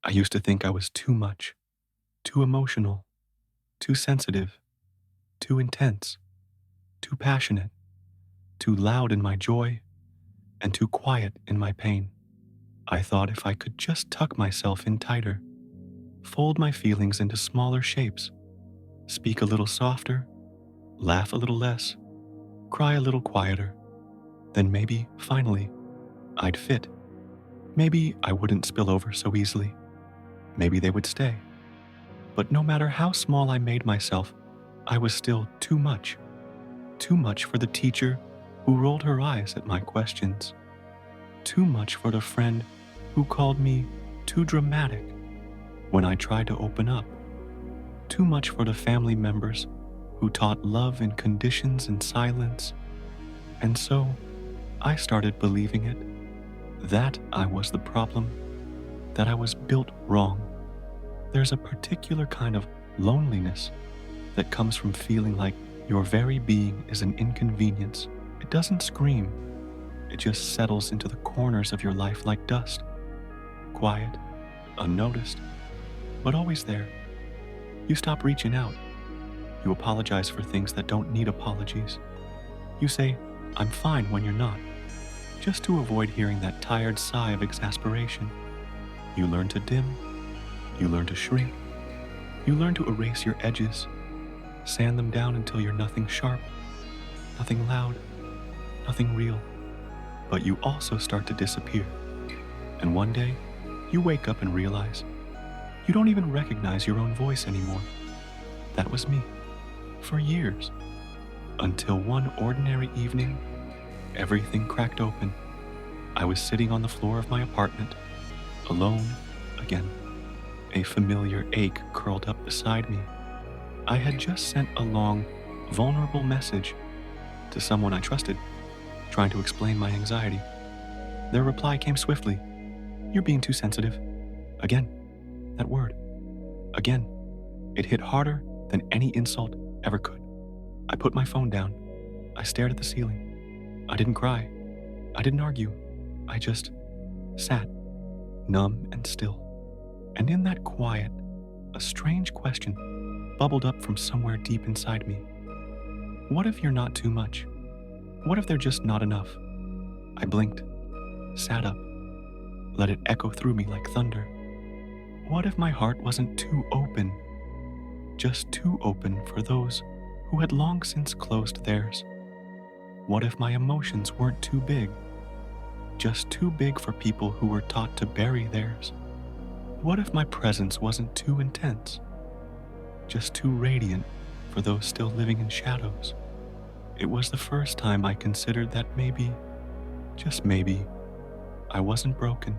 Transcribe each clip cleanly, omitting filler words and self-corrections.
I used to think I was too much, too emotional, too sensitive, too intense, too passionate, too loud in my joy, and too quiet in my pain. I thought if I could just tuck myself in tighter, fold my feelings into smaller shapes, speak a little softer, laugh a little less, cry a little quieter, then maybe, finally, I'd fit. Maybe I wouldn't spill over so easily. Maybe they would stay. But no matter how small I made myself, I was still too much. Too much for the teacher who rolled her eyes at my questions. Too much for the friend who called me too dramatic when I tried to open up. Too much for the family members who taught love in conditions and silence. And so I started believing it, that I was the problem, that I was built wrong. There's a particular kind of loneliness that comes from feeling like your very being is an inconvenience. It doesn't scream. It just settles into the corners of your life like dust. Quiet, unnoticed, but always there. You stop reaching out. You apologize for things that don't need apologies. You say, "I'm fine," when you're not, just to avoid hearing that tired sigh of exasperation. You learn to dim. You learn to shrink. You learn to erase your edges, sand them down until you're nothing sharp, nothing loud, nothing real. But you also start to disappear. And one day, you wake up and realize you don't even recognize your own voice anymore. That was me, for years. Until one ordinary evening, everything cracked open. I was sitting on the floor of my apartment, alone again. A familiar ache curled up beside me. I had just sent a long, vulnerable message to someone I trusted, trying to explain my anxiety. Their reply came swiftly. "You're being too sensitive." Again, that word. Again. It hit harder than any insult ever could. I put my phone down. I stared at the ceiling. I didn't cry. I didn't argue. I just sat, numb and still. And in that quiet, a strange question bubbled up from somewhere deep inside me. What if you're not too much? What if they're just not enough? I blinked, sat up, let it echo through me like thunder. What if my heart wasn't too open, just too open for those who had long since closed theirs? What if my emotions weren't too big, just too big for people who were taught to bury theirs? What if my presence wasn't too intense, just too radiant for those still living in shadows? It was the first time I considered that maybe, just maybe, I wasn't broken.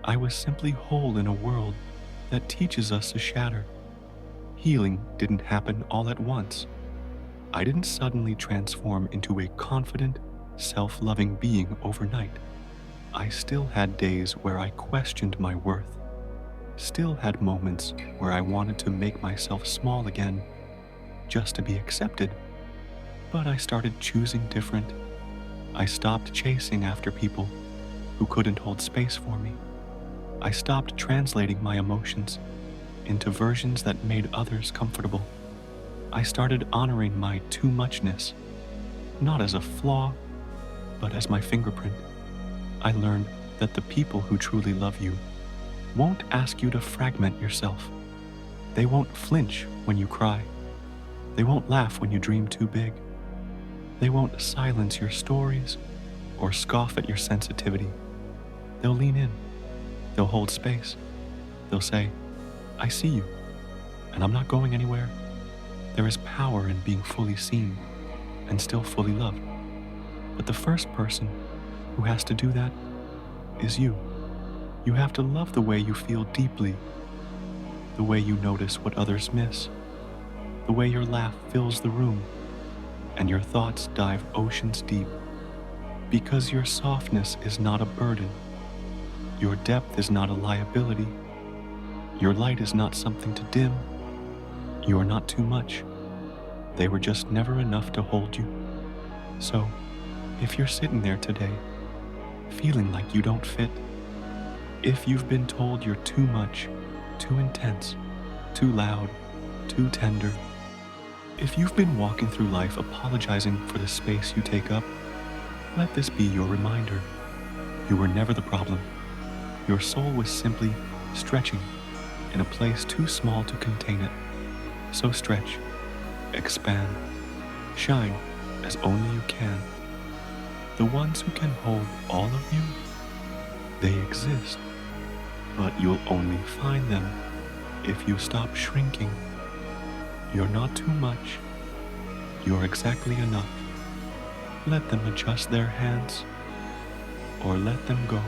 I was simply whole in a world that teaches us to shatter. Healing didn't happen all at once. I didn't suddenly transform into a confident, self-loving being overnight. I still had days where I questioned my worth, still had moments where I wanted to make myself small again, just to be accepted. But I started choosing different. I stopped chasing after people who couldn't hold space for me. I stopped translating my emotions into versions that made others comfortable. I started honoring my too muchness, not as a flaw, but as my fingerprint. I learned that the people who truly love you won't ask you to fragment yourself. They won't flinch when you cry. They won't laugh when you dream too big. They won't silence your stories or scoff at your sensitivity. They'll lean in. They'll hold space. They'll say, "I see you, and I'm not going anywhere." There is power in being fully seen and still fully loved. But the first person who has to do that is you. You have to love the way you feel deeply, the way you notice what others miss, the way your laugh fills the room and your thoughts dive oceans deep. Because your softness is not a burden. Your depth is not a liability. Your light is not something to dim. You are not too much. They were just never enough to hold you. So, if you're sitting there today, feeling like you don't fit, If you've been told you're too much, too intense, too loud, too tender, if you've been walking through life apologizing for the space you take up, let this be your reminder. You were never the problem. Your soul was simply stretching in a place too small to contain it. So stretch, expand, shine as only you can. The ones who can hold all of you, they exist, but you'll only find them if you stop shrinking. You're not too much. You're exactly enough. Let them adjust their hands or let them go.